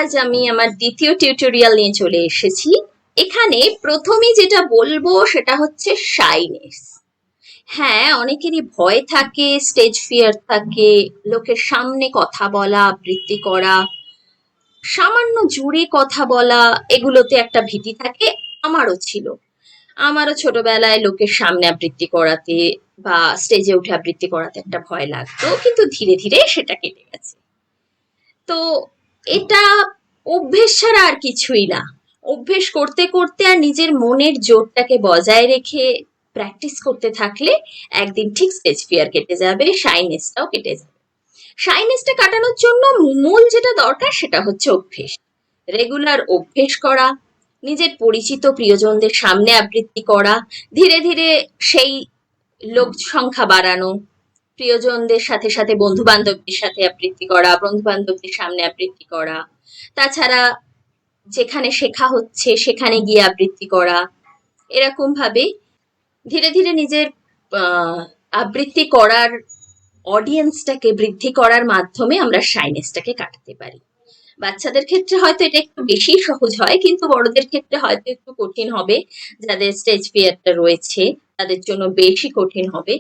আজ আমি আমার দ্বিতীয় টিউটোরিয়াল নিয়ে চলে এসেছি। এখানে প্রথমেই যেটা বলবো সেটা হচ্ছে শাইনেস। হ্যাঁ, অনেকেরই ভয় থাকে, স্টেজ ফিয়ার থাকে, লোকের সামনে কথা বলা, আবৃত্তি করা, সামান্য জুড়ে কথা বলা, এগুলোতে একটা ভীতি থাকে। আমারও ছিল। আমারও ছোটবেলায় লোকের সামনে আবৃত্তি করাতে বা স্টেজে উঠে আবৃত্তি করাতে একটা ভয় লাগতো, কিন্তু ধীরে ধীরে সেটা কেটে গেছে। তো এটা অভ্যেস ছাড়া আর কিছুই না। অভ্যেস করতে করতে আর নিজের মনের জোরটাকে বজায় রেখে প্র্যাকটিস করতে থাকলে একদিন ঠিক স্টেজ ফিয়ার কেটে যাবে, শাইনেসটাও কেটে যাবে। শাইনেসটা কাটানোর জন্য মূল যেটা দরকার সেটা হচ্ছে অভ্যেস। রেগুলার অভ্যেস করা, নিজের পরিচিত প্রিয়জনদের সামনে আবৃত্তি করা, ধীরে ধীরে সেই লোক সংখ্যা বাড়ানো, প্রিয়জনদের সাথে সাথে বন্ধু বান্ধবদের সাথে আবৃত্তি করা, বন্ধু বান্ধবদের সামনে আবৃত্তি করা, তাছাড়া যেখানে শেখা হচ্ছে সেখানে গিয়ে আবৃত্তি করা। এরকম ভাবে ধীরে ধীরে নিজের আবৃত্তি করার অডিয়েন্সটাকে বৃদ্ধি করার মাধ্যমে আমরা শাইনেসটাকে কাটাতে পারি। বাচ্চাদের ক্ষেত্রে হয়তো এটা একটু বেশি সহজ হয়, কিন্তু বড়দের ক্ষেত্রে হয়তো একটু কঠিন হবে। যাদের স্টেজ ফিয়ারটা রয়েছে তাদের জন্য বেশি কঠিন হবে,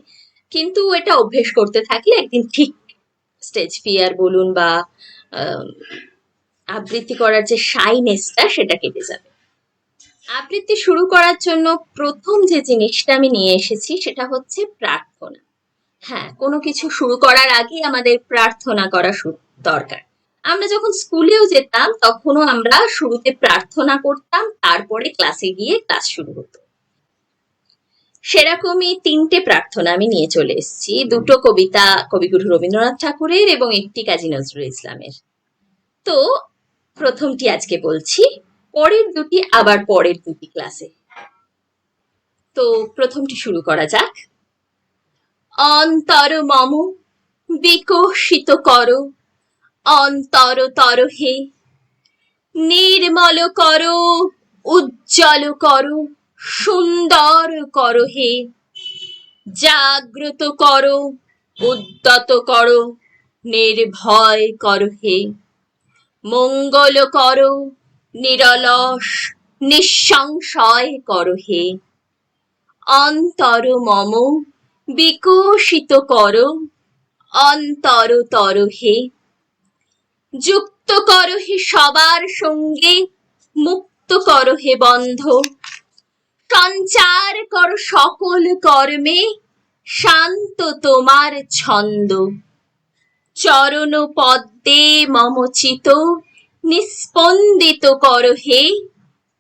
কিন্তু এটা অভ্যেস করতে থাকলে একদিন ঠিক স্টেজ ফিয়ার বলুন বা আবৃত্তি করার যে শাইনেসটা সেটা কেটে যাবে। আবৃত্তি শুরু করার জন্য প্রথম যে জিনিসটা আমি নিয়ে এসেছি সেটা হচ্ছে প্রার্থনা। হ্যাঁ, কোনো কিছু শুরু করার আগে আমাদের প্রার্থনা করা দরকার। আমরা যখন স্কুলেও যেতাম তখনও আমরা শুরুতে প্রার্থনা করতাম, তারপরে ক্লাসে গিয়ে ক্লাস শুরু হতো। সেরকমই 3টে প্রার্থনা আমি নিয়ে চলে এসেছি। 2টো কবিতা কবিগুরু রবীন্দ্রনাথ ঠাকুরের এবং 1টি কাজী নজরুল ইসলামের। তো প্রথমটি আজকে বলছি, পরের 2টি আবার পরের 2টি ক্লাসে। তো প্রথমটি শুরু করা যাক। অন্তর মম বিকশিত করো, অন্তর তর হে, নির্মল করো, উজ্জ্বল করো, সুন্দর করো হে, জাগ্রত করো, উদ্যত করো, নির্ভয় করো হে, মঙ্গল করো, নিরলস নিঃসংশয় করো হে, অন্তর মম বিকশিত করো, অন্তর তর হে, যুক্ত করো হে সবার সঙ্গে, মুক্ত করো হে বন্ধ, সঞ্চার করো সকল কর্মে, শান্ত তোমার ছন্দ, চরণ পদ্মে মম চিত, নিস্পন্দিত করো হে,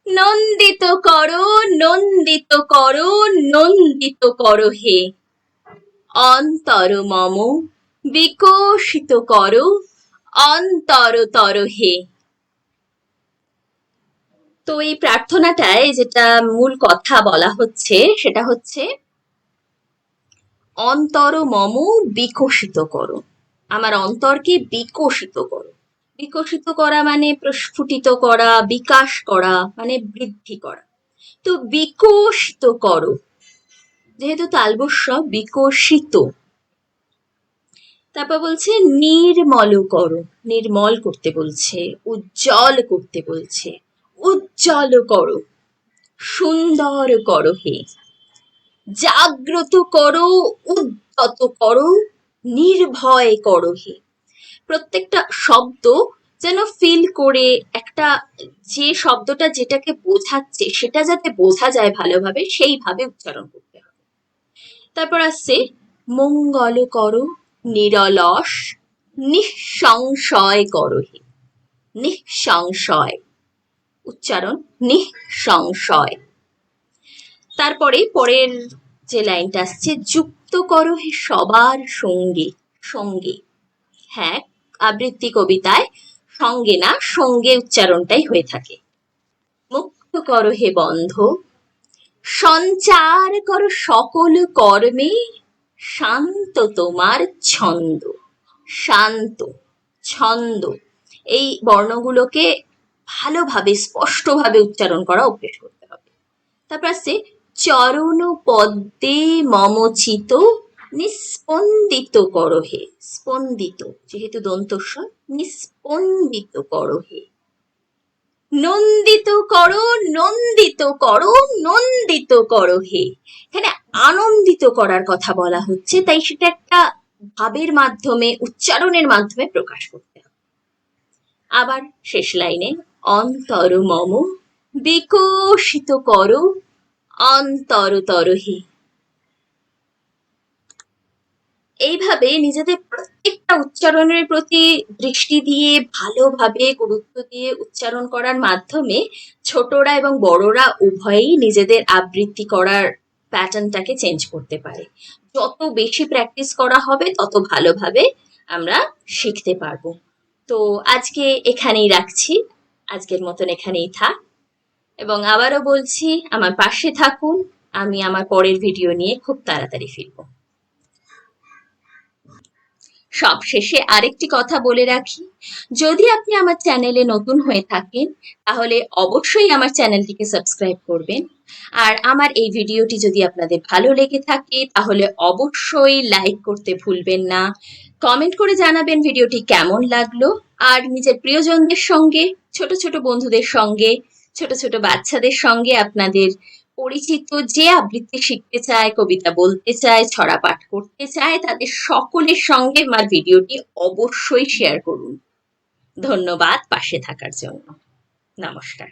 নন্দিত করো, নন্দিত করো, নন্দিত করো হে, অন্তর মম বিকশিত করো, অন্তর তর হে। তো এই প্রার্থনাটায় যেটা মূল কথা বলা হচ্ছে সেটা হচ্ছে অন্তর মম বিকশিত করো, আমার অন্তরকে বিকশিত করো। বিকশিত করা মানে প্রস্ফুটিত করা, বিকাশ করা মানে বৃদ্ধি করা। তো বিকশিত করো, যেহেতু তালবস্য, বিকশিত। তারপর বলছে নির্মল করো, নির্মল করতে বলছে, উজ্জ্বল করতে বলছে, উজ্জ্বল করো, সুন্দর করো হে, জাগ্রত করো, উদ্যত করো, নির্ভয় করো হে। প্রত্যেকটা শব্দ যেন ফিল করে একটা, যে শব্দটা যেটাকে বোঝাচ্ছে সেটা যাতে বোঝা যায় ভালোভাবে, সেইভাবে উচ্চারণ করতে হবে। তারপর আসছে মঙ্গল করো, নিরলস নিঃসংশয় করো হে, নিঃসংশয় উচ্চারণ, নিঃসংশয়। তারপরে পরের যে লাইনটা আসছে, যুক্ত করো হে সবার সঙ্গে, সঙ্গে। হ্যাঁ, আবৃত্তি কবিতায় সঙ্গে না সঙ্গে উচ্চারণটাই হয়ে থাকে। মুক্ত করো হে বন্ধ, সঞ্চার করো সকল কর্মে, শান্ত তোমার ছন্দ, শান্ত, ছন্দ, এই বর্ণগুলোকে ভালোভাবে স্পষ্টভাবে উচ্চারণ করা অভ্যেস করতে হবে। তারপর আসছে চরণ পদ্মে মম চিত, নিস্পন্দিত করো হে, স্পন্দিত যেহেতু দন্তস্বর, নিস্পন্দিত করো হে, নন্দিত করো, নন্দিত করো, নন্দিত করো হে। এখানে আনন্দিত করার কথা বলা হচ্ছে, তাই সেটা একটা ভাবের মাধ্যমে, উচ্চারণের মাধ্যমে প্রকাশ করতে হবে। আবার শেষ লাইনে অন্তর মম বিকশিত করো অন্তরতর হে। এইভাবে নিজেদের প্রত্যেকটা উচ্চারণের প্রতি দৃষ্টি দিয়ে, ভালোভাবে গুরুত্ব দিয়ে উচ্চারণ করার মাধ্যমে ছোটরা এবং বড়রা উভয়েই নিজেদের আবৃত্তি করার প্যাটার্নটাকে চেঞ্জ করতে পারে। যত বেশি প্র্যাকটিস করা হবে তত ভালোভাবে আমরা শিখতে পারবো। তো আজকে এখানেই রাখছি, আজকের মতন এখানেই থাক, এবং আবারও বলছি আমার পাশে থাকুন, আমি আমার পরের ভিডিও নিয়ে খুব তাড়াতাড়ি ফিরবো। সবশেষে আরেকটি কথা বলে রাখি, যদি আপনি আমার চ্যানেলে নতুন হয়ে থাকেন তাহলে অবশ্যই আমার চ্যানেলটিকে সাবস্ক্রাইব করবেন। আর আমার এই ভিডিওটি যদি আপনাদের ভালো লেগে থাকে তাহলে অবশ্যই লাইক করতে ভুলবেন না, কমেন্ট করে জানাবেন ভিডিওটি কেমন লাগলো। আর নিজের প্রিয়জনদের সঙ্গে, ছোট ছোট বন্ধুদের সঙ্গে, ছোট ছোট বাচ্চাদের সঙ্গে, আপনাদের পরিচিত যে আবৃত্তি শিখতে চায়, কবিতা বলতে চায়, ছড়া পাঠ করতে চায়, তাদের সকলের সঙ্গে আমার ভিডিওটি অবশ্যই শেয়ার করুন। ধন্যবাদ পাশে থাকার জন্য। নমস্কার।